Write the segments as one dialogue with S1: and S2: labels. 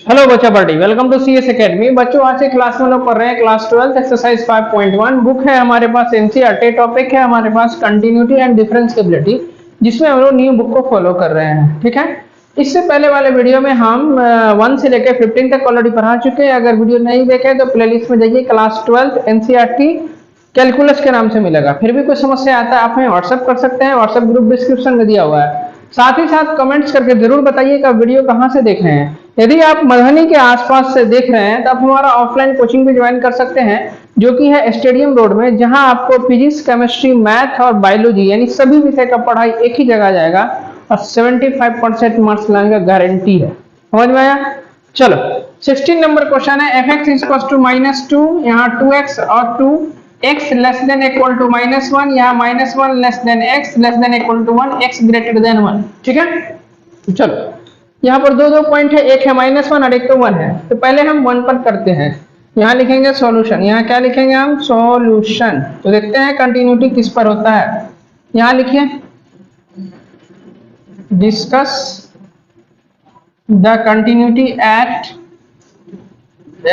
S1: Hello बच्चा party, welcome to CS academy. बच्चों आज से क्लास में लोग पढ़ रहे हैं क्लास 12 एक्सरसाइज 5.1। बुक है हमारे पास एनसीईआरटी। टॉपिक है हमारे पास कंटिन्यूटी एंड डिफरेंशिएबिलिटी, जिसमें हम लोग न्यू बुक को फॉलो कर रहे हैं। ठीक है, इससे पहले वाले वीडियो में हम 1 से लेकर 15 तक ऑलरेडी पढ़ा चुके हैं। अगर वीडियो नहीं देखे तो प्लेलिस्ट में जाइए, क्लास 12 एनसीईआरटी कैलकुलस के नाम से मिलेगा। फिर भी कोई समस्या आता है आप हमें व्हाट्सएप कर सकते हैं, व्हाट्सएप ग्रुप डिस्क्रिप्शन में दिया हुआ है। साथ ही साथ कमेंट्स करके जरूर बताइए कि वीडियो कहाँ से देख रहे हैं। यदि आप मधुबनी के आसपास से देख रहे हैं तो आप हमारा ऑफलाइन कोचिंग भी ज्वाइन कर सकते हैं, जो कि है स्टेडियम रोड में, जहां आपको फिजिक्स, केमिस्ट्री, मैथ और बायोलॉजी यानी सभी विषय का पढ़ाई एक ही जगह जाएगा और 75% मार्क्स लाने का गारंटी है। समझ में आया? चलो 16 नंबर क्वेश्चन है। एफ एक्स इक्वल टू -2, यहाँ 2x और 2x less than equal to -1, यहाँ -1 less than x less than equal to 1, x greater than 1। ठीक है, चलो यहाँ पर दो पॉइंट है, एक है -1 और एक तो 1 है। तो पहले हम 1 पर करते हैं। यहाँ लिखेंगे सॉल्यूशन। यहाँ क्या लिखेंगे हम? सॉल्यूशन। तो देखते हैं कंटिन्यूटी किस पर होता है। यहाँ लिखिए discuss the continuity at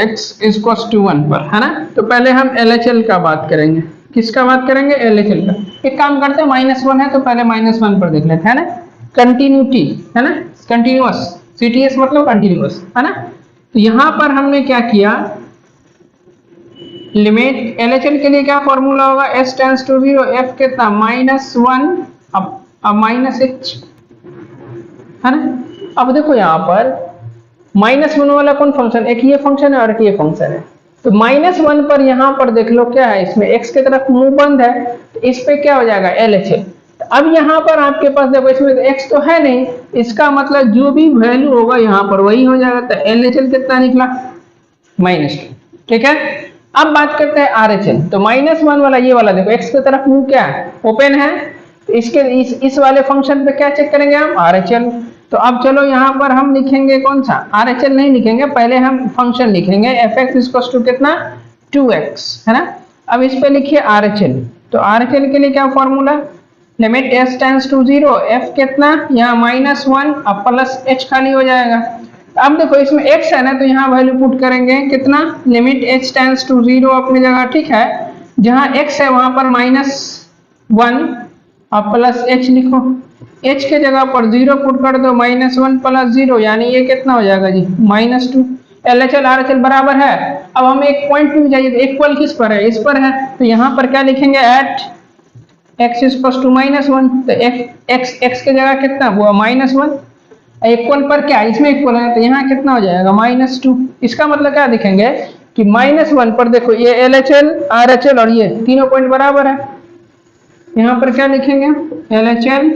S1: x equal to 1 पर, है ना। तो पहले हम LHL का बात करेंगे। किसका बात करेंगे? LHL का। एक काम करते हैं, -1 है तो पहले -1 पर देख लेते हैं ना। कंटिन्यूटी है ना, कंटिन्यूअस, CTS मतलब कंटिन्यूअस, है ना। तो यहां पर हमने क्या किया, लिमिट LHL के लिए क्या फॉर्मूला होगा? s टेंड्स टू 0, f कितना? -1 अब -h, है ना। अब देखो यहां पर -1 वाला कौन फंक्शन? एक ये फंक्शन है और एक ये फंक्शन है। तो -1 पर यहां पर देख लो क्या है, इसमें x की तरफ मुंह बंद है, तो इस पे क्या हो जाएगा? LHL। अब यहाँ पर आपके पास देखो, इसमें x तो है नहीं, इसका मतलब जो भी वैल्यू होगा यहाँ पर वही हो जाएगा। तो LHL कितना निकला? -2। ठीक है, अब बात करते हैं RHL। तो -1 वाला ये वाला देखो, x की तरफ मुंह क्या है? ओपन है। तो इसके इस वाले फंक्शन पे क्या चेक करेंगे हम? RHL। तो अब चलो यहाँ पर हम लिखेंगे कौन सा? RHL नहीं लिखेंगे, पहले हम फंक्शन लिखेंगे f(x) इक्वल टू कितना? 2x, है ना। अब इस पे लिखिए RHL। तो RHL के लिए क्या formula? Limit s tends to 0, f कितना? यहाँ -1 अब प्लस h खाली हो जाएगा। अब देखो इसमें x है ना, तो यहाँ वैल्यू पुट करेंगे कितना? लिमिट h टेंड्स टू 0 अपनी जगह, ठीक है। जहाँ x है वहां पर -1 अब प्लस h लिखो, h के जगह पर 0 पुट कर दो, -1 प्लस 0 यानी ये कितना हो जाएगा जी? -2। LHL RHL बराबर है। अब हमें एक पॉइंट भी चाहिए, इक्वल किस पर है? इस पर है। तो यहाँ पर क्या लिखेंगे? At x equal to -1। तो x के जगह कितना हुआ? -1। इक्वल पर क्या? इसमें इक्वल है तो यहाँ कितना हो जाएगा? -2। इसका मतलब क्या दिखेंगे कि -1 पर देखो ये LHL RHL और ये तीनों पॉइंट बराबर है। यहाँ पर क्या लिखेंगे? LHL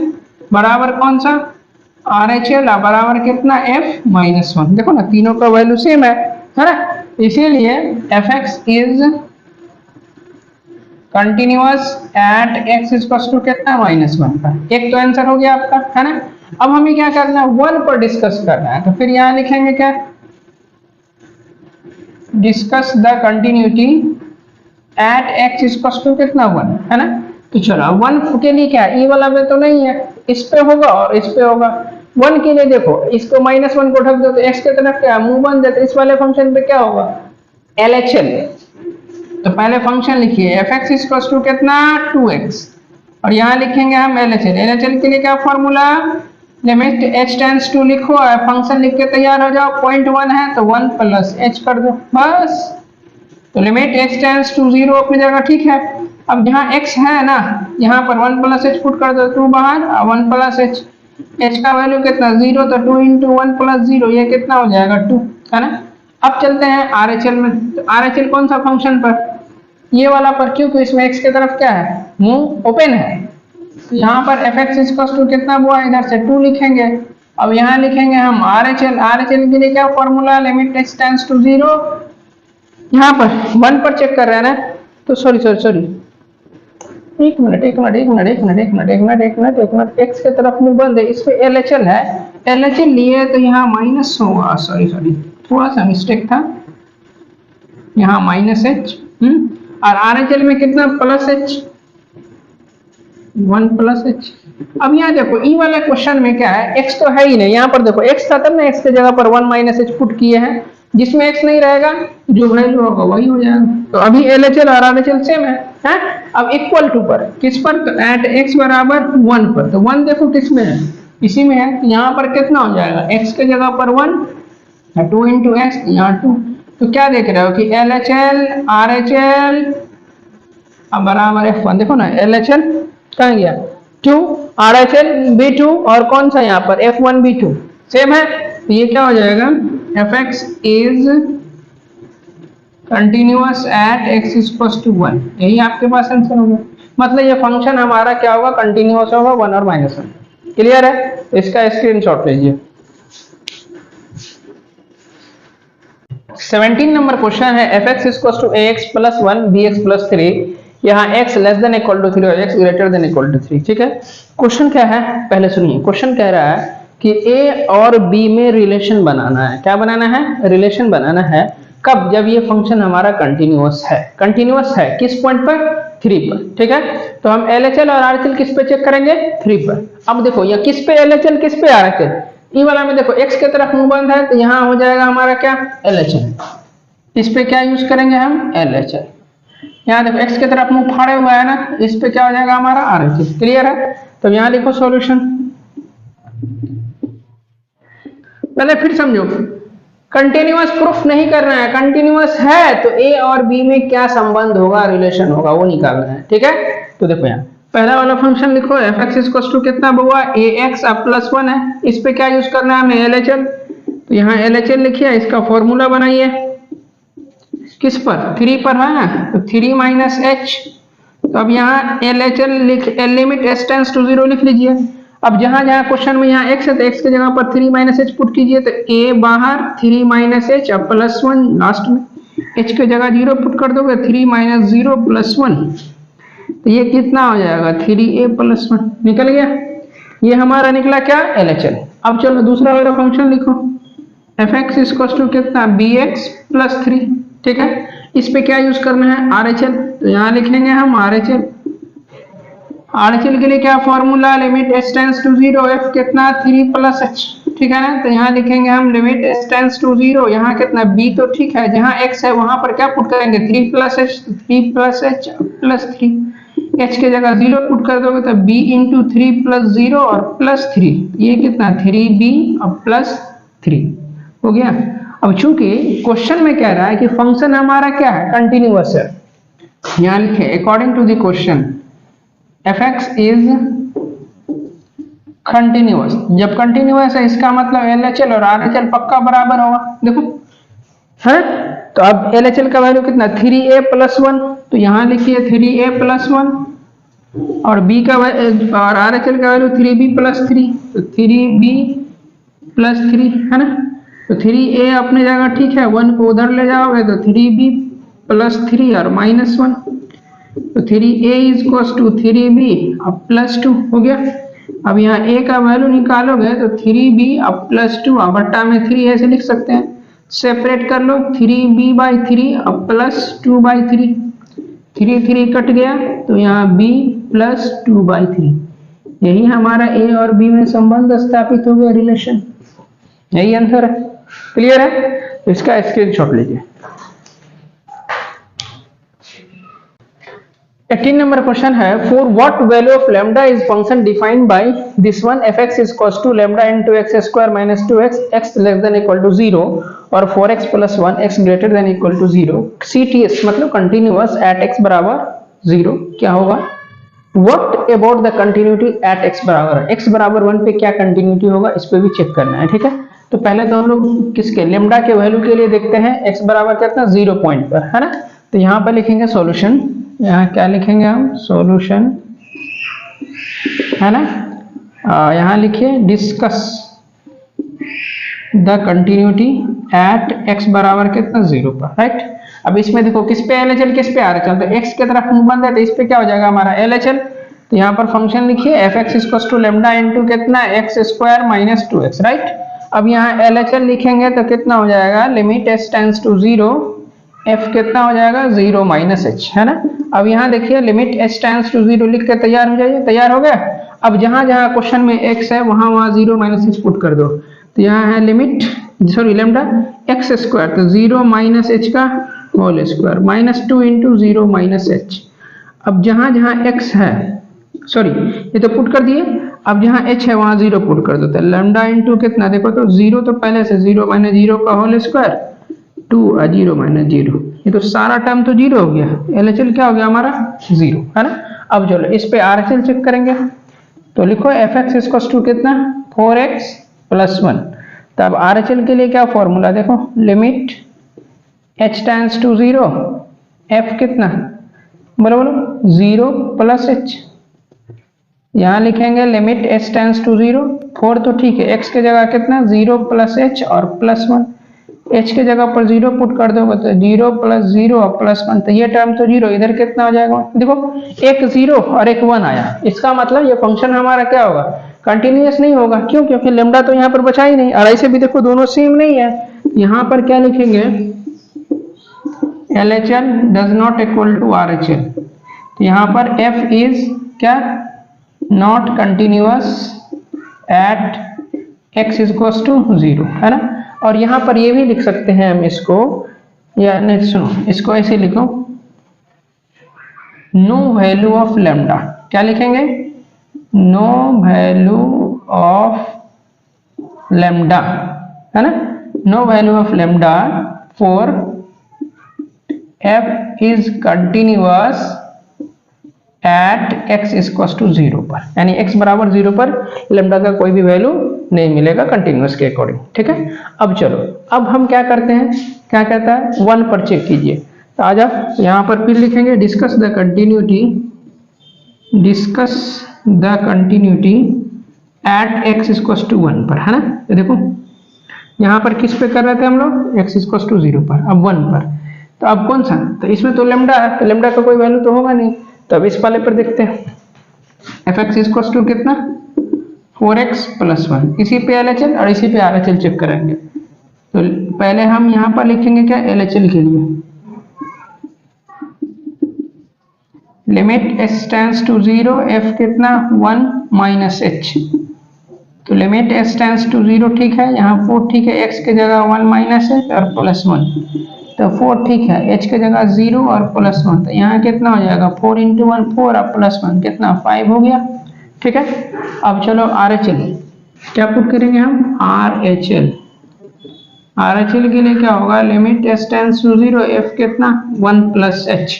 S1: बराबर कौन सा? RHL बराबर कितना? f-1। देखो ना तीनों का वैल्यू सेम है ना। इसीलिए f(x) is continuous at x equal to कितना? -1 पर। एक तो आंसर हो गया आपका, है ना। अब हमें क्या करना है? 1 पर डिस्कस करना है। तो फिर यहाँ लिखेंगे क्या? Discuss the continuity at x equal to कितना? 1, है ना। तो चलो 1 के लिए क्या है? ई वाला में तो नहीं है, इस पे होगा और इस पे होगा। 1 के लिए देखो, इसको -1 को ढक दो तो x की तरफ क्या? मुंह बंद है, तो इस वाले फंक्शन पे क्या होगा? LHL। तो पहले फंक्शन लिखिए f(x) इक्वल टू कितना? 2x और यहाँ लिखेंगे हम LHL। LHL के लिए क्या formula? Limit h tends to लिखो और फंक्शन लिख के तैयार हो जाओ। 0.1 है तो 1 प्लस h कर दो बस। तो लिमिट h टेंड्स टू 0 अपनी जगह, ठीक है। अब जहाँ x है ना, यहाँ पर 1 प्लस h पुट कर दो, 2 बाहर 1 प्लस h। h का वैल्यू कितना? 0। तो 2 इंटू 1 प्लस 0 ये कितना हो जाएगा? 2, है ना। अब चलते हैं RHL में। तो RHL कौन सा फंक्शन पर? ये वाला पर, क्योंकि इसमें x की तरफ क्या है? मुंह ओपन है। तो यहाँ पर f(x) इक्वल टू कितना हुआ? इधर से 2 लिखेंगे। अब यहाँ लिखेंगे हम RHL। RHL के लिए क्या formula? Limit h tends to 0, यहाँ पर 1 पर चेक कर रहे हैं ना। तो सॉरी एक मिनट, x की तरफ मुंह बंद है, इस पे LHL है। LHL लिए तो यहाँ माइनस होगा, सॉरी थोड़ा सा मिस्टेक था, यहाँ -h। और RHL में कितना? +h। 1 plus H. अब यहाँ देखो ई वाले क्वेश्चन में क्या है, x तो है ही नहीं, यहाँ पर देखो x था तब ना x की जगह पर 1 माइनस एच पुट किए हैं, जिसमें x नहीं रहेगा जो वैल्यू होगा वही हो जाएगा। तो अभी LHL और RHL सेम है? अब इक्वल टू पर किस पर, एट x बराबर 1 पर, तो 1 देखो किस में है, इसी में है, तो यहाँ पर कितना हो जाएगा, x के जगह पर 1, 2 इंटू एक्स, यहाँ 2। तो क्या देख रहे हो कि LHL RHL अब बराबर F1, देखो ना LHL कहाँ गया 2, RHL B2 और कौन सा यहाँ पर F1 B2 सेम है, तो ये क्या हो जाएगा, fx is continuous at x equals to 1, यही आपके पास आंसर होगा। मतलब ये फंक्शन हमारा क्या होगा, कंटिन्यूअस होगा 1 और -1। क्लियर है? तो इसका स्क्रीनशॉट लीजिए। 17 नंबर क्वेश्चन है, fx equals to ax plus 1 bx plus 3, यहाँ x less than equal to 3 और x greater than equal to 3। ठीक है, क्वेश्चन क्या है पहले सुनिए। क्वेश्चन कह रहा है कि a और b में रिलेशन बनाना है। क्या बनाना है? रिलेशन बनाना है। कब? जब ये फंक्शन हमारा कंटिन्यूअस है। कंटिन्यूअस है किस पॉइंट पर? 3 पर। ठीक है, तो हम LHL और RHL किस पे चेक करेंगे? 3 पर। अब देखो ये किस पे LHL किस पे RHL, ई वाला में देखो x की तरफ मुंह बंद है, तो यहाँ हो जाएगा हमारा क्या, LHL। इस पे क्या यूज करेंगे हम? LHL। यहाँ देखो x की तरफ मुंह फाड़े हुआ है ना, इस पे क्या हो जाएगा हमारा RHL। क्लियर है? तो यहाँ लिखो सॉल्यूशन। पहले फिर समझो, कंटिन्यूअस प्रूफ नहीं करना है, कंटिन्यूअस है तो a और b में क्या संबंध होगा, रिलेशन होगा, वो निकालना है। ठीक है, तो देखो यहाँ पहला वाला फंक्शन लिखो, fx इक्वल्स टू कितना हुआ, ax अब प्लस 1 है, इस पे क्या यूज करना है हमें, LHL। तो यहाँ LHL लिखिए, इसका फॉर्मूला बनाइए, किस पर, 3 पर है ना, तो 3 माइनस एच। तो अब यहाँ LHL limit s tends to 0 लिख लीजिए। अब जहां जहां क्वेश्चन में यहाँ x है तो x की जगह पर 3 माइनस एच पुट कीजिए, तो a बाहर 3 माइनस एच अब प्लस 1 लास्ट में, h की जगह 0 पुट कर दोगे, 3 माइनस 0 प्लस 1, तो ये कितना हो जाएगा, 3a प्लस 1 निकल गया। ये हमारा निकला क्या, LHL। अब चलो दूसरा वाला फंक्शन लिखो, fx इक्वल्स टू कितना, bx प्लस 3। ठीक है, इस पे क्या यूज करना है, RHL। तो यहाँ लिखेंगे हम RHL। RHL के लिए क्या formula, limit s tends to 0 f कितना, 3 प्लस h। ठीक है ना, तो यहाँ लिखेंगे हम लिमिट s टेंड्स टू 0, यहाँ कितना b तो ठीक है, जहाँ x है वहां पर क्या पुट करेंगे, 3 plus h, 3 plus h plus 3, h की जगह 0 पुट कर दोगे तो b इंटू 3 प्लस 0 और प्लस 3, ये कितना 3b और प्लस 3 हो गया। अब चूंकि क्वेश्चन में कह रहा है कि फंक्शन हमारा क्या है, कंटिन्यूअस है, यहाँ लिखे according to the question fx is continuous. जब कंटिन्यूअस है इसका मतलब LHL और RHL पक्का बराबर होगा। देखो है, तो अब LHL का वैल्यू कितना, 3a प्लस 1, तो यहाँ लिखिए 3a प्लस 1, और b का और RHL का वैल्यू 3b प्लस 3, तो 3b प्लस 3 है ना, तो 3a अपने जगह ठीक है, 1 को उधर ले जाओगे तो 3b प्लस 3 और माइनस 1, तो 3a इक्वल्स टू 3b अब प्लस 2 हो गया। अब यहाँ a का वैल्यू निकालोगे तो 3b अब प्लस 2, अब बट्टा में 3 ऐसे लिख सकते हैं, सेपरेट कर लो, 3b बाई 3 अब प्लस 2 बाई 3, 3 3 कट गया, तो यहाँ b प्लस 2 बाई 3, यही हमारा a और b में संबंध स्थापित हो गया, रिलेशन, यही आंसर है। क्लियर है? तो इसका स्क्रीनशॉट लीजिए। 18 नंबर क्वेश्चन है, for what value of lambda is function defined by this one, fx equals to lambda into x square minus 2x, x less than equal to 0 और 4x plus 1, x greater than equal to 0, CTS मतलब continuous at x बराबर 0 क्या होगा। What about the continuity at x बराबर, x बराबर 1 पे क्या continuity होगा, इस पे भी चेक करना है। ठीक है, तो पहले तो हम लोग किसके, लैम्डा के वैल्यू के लिए देखते हैं, x बराबर कितना 0 पॉइंट पर है ना, तो यहाँ पर लिखेंगे सॉल्यूशन, यहाँ क्या लिखेंगे हम, सॉल्यूशन है ना, यहाँ लिखिए discuss the continuity at x बराबर कितना 0 पर, राइट। अब इसमें देखो किस पे LHL किस पे RHL, तो x की तरफ मुंह बंद है तो इस पे क्या हो जाएगा हमारा LHL, तो यहाँ पर फंक्शन लिखिए fx equals to lambda into कितना x square minus 2x, right. अब यहाँ LHL लिखेंगे तो कितना हो जाएगा, limit s tends to 0 f कितना हो जाएगा 0 माइनस एच, है ना। अब यहाँ देखिए लिमिट एच टेंड्स टू 0 लिख के तैयार हो जाइए, तैयार हो गया। अब जहां जहां क्वेश्चन में x है वहां वहां 0 माइनस एच पुट कर दो। तो यहाँ है limit sorry lambda x square, तो 0 माइनस एच का whole square minus 2 into 0 minus h. अब जहां जहां x है सॉरी ये तो पुट कर दिए, अब जहां h है वहां 0 पुट कर दो। तो लेमडा इंटू कितना देखो तो 0 तो पहले से 0 माइनस 0 का होल स्क्वायर 2 0 माइनस 0, ये तो सारा टर्म तो 0 हो गया। LHL क्या हो गया हमारा 0, है ना। अब चलो इस पे RHL चेक करेंगे, तो लिखो एफ एक्स इक्वल टू कितना 4x प्लस 1। तब RHL के लिए क्या फॉर्मूला देखो, limit h tends to 0 f कितना बोलो बोलो 0 प्लस h। यहाँ लिखेंगे लिमिट h टेंड्स टू 0, 4 तो ठीक है, x के जगह कितना 0 प्लस h और प्लस 1, h के जगह पर 0 पुट कर दो तो 0 प्लस 0 और प्लस 1, तो ये टर्म तो 0, इधर कितना हो जाएगा देखो एक 0 और एक 1 आया। इसका मतलब ये फंक्शन हमारा क्या होगा कंटिन्यूअस नहीं होगा। क्यों? क्योंकि लेमडा तो यहाँ पर बचा ही नहीं, और ऐसे भी देखो दोनों सेम नहीं है। यहाँ पर क्या लिखेंगे LHL does not equal to RHL, तो यहाँ पर f इज क्या not continuous at x equal to 0, है ना। और यहाँ पर ये भी लिख सकते हैं हम इसको, या नहीं सुनो इसको ऐसे लिखो नो वैल्यू ऑफ लेमडा, क्या लिखेंगे नो वैल्यू ऑफ लेमडा, है ना। No value of lambda for f is continuous at x equal to 0 पर, यानी x बराबर 0 पर लेमडा का कोई भी वैल्यू नहीं मिलेगा कंटिन्यूअस के अकॉर्डिंग, ठीक है। अब चलो अब हम क्या करते हैं, क्या कहता है 1 पर चेक कीजिए। तो आ जाओ यहाँ पर फिर लिखेंगे discuss the continuity at x equal to 1 पर, है ना। तो देखो यहाँ पर किस पे कर रहे थे हम लोग x इक्वल टू 0 पर, अब 1 पर। तो अब कौन सा, तो इसमें तो लेमडा है, तो लेमडा का कोई वैल्यू तो होगा नहीं। तो अब इस वाले पर देखते हैं एफ एक्स इक्वल टू कितना 4x प्लस 1, इसी पे LHL और इसी पे RHL चेक करेंगे। तो पहले हम यहाँ पर लिखेंगे क्या LHL के लिए limit h tends to 0 f कितना 1 माइनस h, तो लिमिट h टेंड्स टू 0 ठीक है, यहाँ 4 ठीक है, x के जगह 1 माइनस h और प्लस 1, तो 4 ठीक है, h के जगह 0 और प्लस 1, तो यहाँ कितना हो जाएगा 4 इंटू 1 4 और प्लस 1 कितना 5 हो गया, ठीक है। अब चलो RHL क्या पुट करेंगे हम RHL के लिए क्या होगा limit h tends to 0 f कितना 1 प्लस h,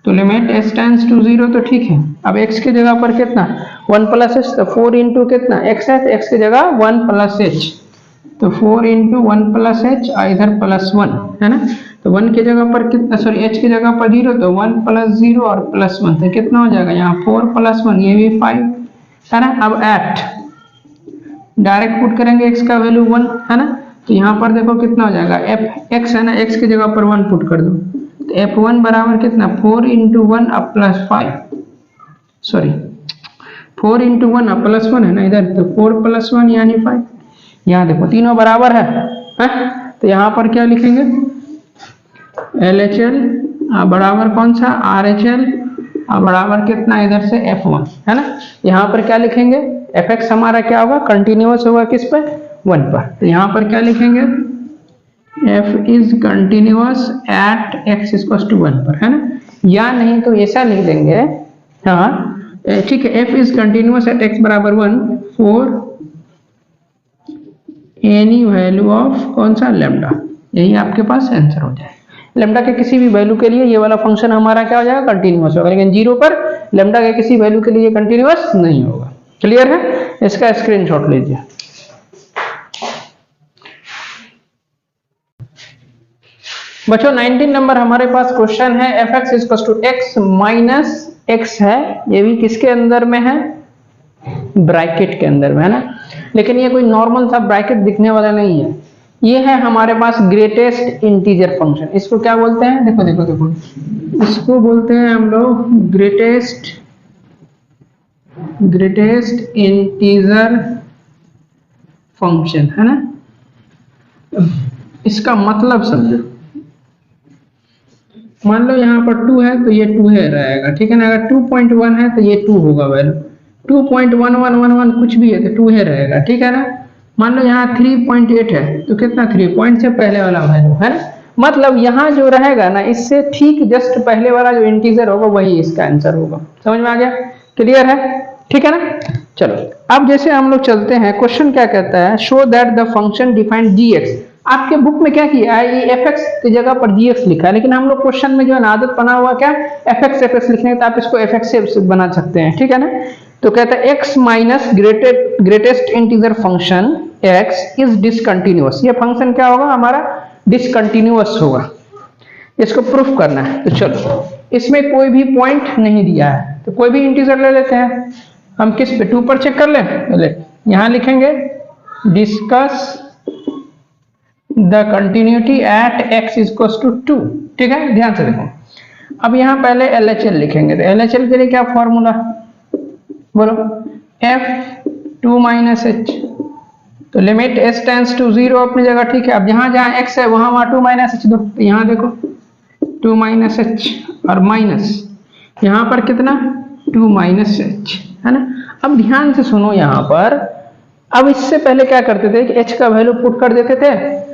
S1: तो लिमिट h टेंड्स टू 0 तो ठीक है। अब x के जगह पर कितना 1 प्लस h, तो 4 इंटू कितना x है, तो x के जगह 1 प्लस h, तो 4 इंटू 1 प्लस h और इधर प्लस 1, है ना। तो 1 की जगह पर कितना सॉरी h की जगह पर 0, तो 1 प्लस 0 और प्लस 1, तो कितना हो जाएगा यहाँ 4 प्लस 1 ये भी 5, है ना। अब एट डायरेक्ट पुट करेंगे x का वैल्यू 1, है ना। तो यहाँ पर देखो कितना हो जाएगा f x है ना, x की जगह पर 1 पुट कर दो, तो f1 बराबर कितना 4 इंटू 1 अब प्लस 5 सॉरी 4 इंटू 1 अब प्लस 1 है ना इधर, तो 4 प्लस 1 यानी 5। यहाँ देखो तीनों बराबर है? तो यहाँ पर क्या लिखेंगे LHL बराबर कौन सा RHL बराबर कितना इधर से f1, है ना। यहाँ पर क्या लिखेंगे fx हमारा क्या होगा कंटिन्यूअस होगा किस पे 1 पर, तो यहाँ पर क्या लिखेंगे f is continuous at x equal to 1 पर, है ना। या नहीं तो ऐसा लिख देंगे, हाँ ठीक है, f is continuous at x बराबर 1 फॉर एनी वैल्यू ऑफ कौन सा लेमडा, यही आपके पास आंसर हो जाए। लेमडा के किसी भी वैल्यू के लिए ये वाला फंक्शन हमारा क्या हो जाएगा कंटिन्यूअस होगा, लेकिन 0 पर लेमडा के किसी वैल्यू के लिए कंटिन्यूअस नहीं होगा। क्लियर है, इसका स्क्रीनशॉट लीजिए। बच्चों 19 नंबर हमारे पास क्वेश्चन है f x equal to x minus x है, ये भी किसके अंदर में है ब्रैकेट के अंदर में, है ना। लेकिन ये कोई नॉर्मल सा ब्रैकेट दिखने वाला नहीं है, ये है हमारे पास ग्रेटेस्ट इंटीजर फंक्शन। इसको क्या बोलते हैं देखो देखो देखो, इसको बोलते हैं हम लोग ग्रेटेस्ट इंटीजर फंक्शन, है ना। इसका मतलब समझो, मान लो यहाँ पर 2 है तो ये 2 है रहेगा, ठीक है ना। अगर 2.1 है तो ये 2 होगा वैल्यू, 2.1111 कुछ भी है तो 2 है रहेगा, ठीक है ना। मान लो यहाँ 3.8 है तो कितना 3 पॉइंट से पहले वाला वैल्यू है ना। मतलब यहाँ जो रहेगा ना इससे ठीक जस्ट पहले वाला जो इंटीजर होगा वही इसका आंसर होगा। समझ में आ गया, क्लियर है, ठीक है ना। चलो अब जैसे हम लोग चलते हैं, क्वेश्चन क्या कहता है, show that the function defined gx। आपके बुक में क्या किया है, ये fx की जगह पर gx लिखा है, लेकिन हम लोग क्वेश्चन में जो है ना आदत बना हुआ क्या fx लिखने का, आप इसको fx से बना सकते हैं, ठीक है ना। तो कहता है x minus greatest integer function x is discontinuous. ये फंक्शन क्या होगा हमारा, डिसकंटिन्यूअस होगा, इसको प्रूफ करना है। तो चलो इसमें कोई भी पॉइंट नहीं दिया है तो कोई भी इंटीजर ले लेते हैं हम, किस पे 2 पर चेक कर लें। पहले यहां लिखेंगे discuss the continuity at x equals to 2, ठीक है, ध्यान से देखो। अब यहां पहले LHL लिखेंगे, तो LHL के लिए क्या फॉर्मूला बोलो, f2 माइनस h। तो लिमिट s टेंड्स टू 0 अपनी जगह, ठीक है। अब जहां जहां x है वहां 2 माइनस h दो, तो यहां देखो 2 माइनस h और माइनस यहां पर कितना 2 माइनस h, है ना। अब ध्यान से सुनो यहाँ पर, अब इससे पहले क्या करते थे कि h का वैल्यू पुट कर देते थे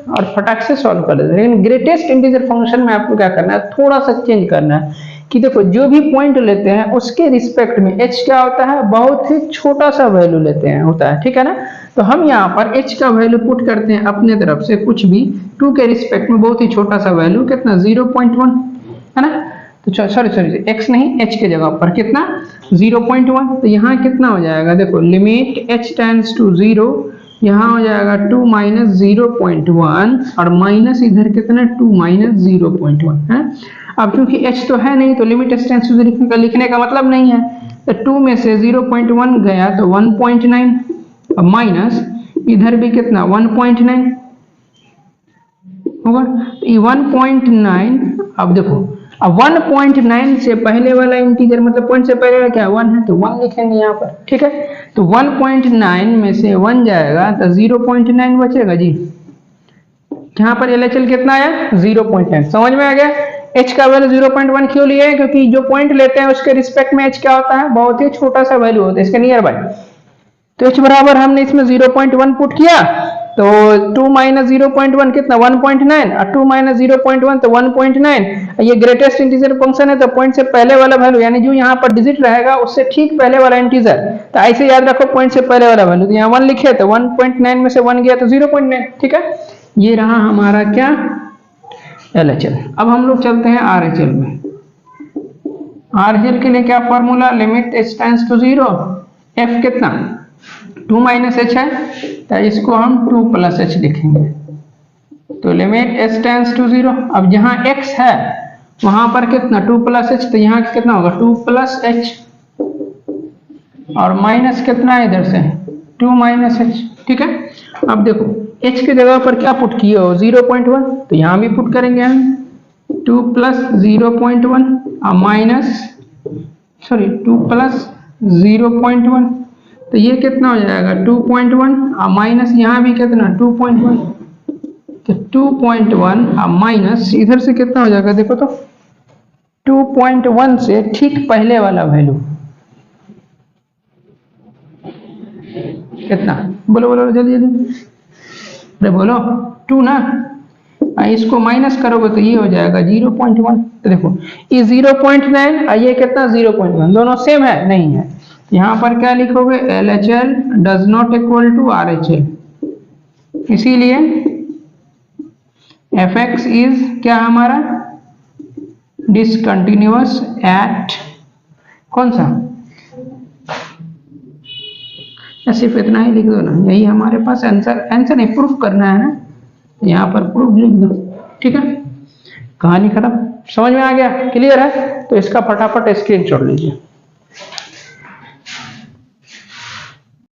S1: और फटाक से सॉल्व कर देते थे, लेकिन ग्रेटेस्ट इंटीजर फंक्शन में आपको क्या करना है, थोड़ा सा चेंज करना है कि देखो जो भी पॉइंट लेते हैं उसके रिस्पेक्ट में h क्या होता है, बहुत ही छोटा सा वैल्यू लेते हैं होता है, ठीक है ना। तो हम यहाँ पर h का वैल्यू पुट करते हैं अपने तरफ से, कुछ भी 2 के रिस्पेक्ट में बहुत ही छोटा सा वैल्यू, कितना 0.1, है ना। तो सॉरी x नहीं, h के जगह पर कितना 0.1। तो यहाँ कितना हो जाएगा, देखो लिमिट h टेंड्स टू 0, यहाँ हो जाएगा 2 माइनस 0.1 और माइनस इधर कितना 2 माइनस 0.1 है। अब क्योंकि h तो है नहीं तो लिमिट h टेंड्स टू 0 लिखने का मतलब नहीं है, तो 2 में से 0.1 गया तो 1.9 और माइनस इधर भी कितना 1.9 होगा, ये 1.9। अब देखो अब 1.9 से पहले वाला इंटीजर मतलब पॉइंट से पहले वाला क्या 1 है, तो 1 लिखेंगे यहाँ पर, ठीक है। तो 1.9 में से 1 जाएगा तो 0.9 बचेगा जी। यहाँ पर LHL कितना आया 0.9, समझ में आ गया। h का वैल्यू 0.1 क्यों लिया है, क्योंकि जो पॉइंट लेते हैं उसके रिस्पेक्ट में h क्या होता है, बहुत ही छोटा सा वैल्यू होता है इसके नियर बाय। तो h बराबर हमने इसमें 0.1 पुट किया तो 2 माइनस 0.1 कितना 1.9 और 2 माइनस 0.1 तो 1.9। ये ग्रेटेस्ट इंटीजर फंक्शन है तो पॉइंट से पहले वाला वैल्यू यानी जो यहाँ पर डिजिट रहेगा उससे ठीक पहले वाला इंटीजर, तो ऐसे याद रखो पॉइंट से पहले वाला वैल्यू। तो यहाँ 1 लिखे तो 1.9 में से 1 गया तो 0.9, ठीक है। ये रहा हमारा क्या LHL। अब हम लोग चलते हैं RHL में। RHL के लिए क्या formula, limit h tends to 0, f कितना 2 माइनस h है तो इसको हम 2 प्लस h लिखेंगे, तो लिमिट h टेंड्स टू 0। अब जहां x है वहां पर कितना 2 प्लस h, तो यहाँ कितना होगा 2 प्लस h और माइनस कितना है इधर से 2 माइनस h, ठीक है। अब देखो h की जगह पर क्या पुट किए हो 0.1, तो यहाँ भी पुट करेंगे हम 2 प्लस 0.1 और माइनस 2 प्लस 0.1, तो ये कितना हो जाएगा 2.1 और माइनस यहाँ भी कितना 2.1, तो 2.1 और माइनस इधर से कितना हो जाएगा देखो तो 2.1 से ठीक पहले वाला वैल्यू कितना, बोलो बोलो जल्दी जल्दी, अरे बोलो 2 ना, इसको माइनस करोगे तो ये हो जाएगा 0.1। तो देखो ये 0.9 और ये कितना 0.1, दोनों सेम है नहीं है। यहाँ पर क्या लिखोगे LHL does not equal to RHL, इसीलिए fx इज क्या हमारा डिसकंटिन्यूअस एट कौन सा, सिर्फ इतना ही लिख दो ना, यही हमारे पास आंसर नहीं प्रूफ करना है ना, यहाँ पर प्रूफ लिख दो, ठीक है, कहानी खत्म। समझ में आ गया, क्लियर है। तो इसका फटाफट स्क्रीनशॉट लीजिए।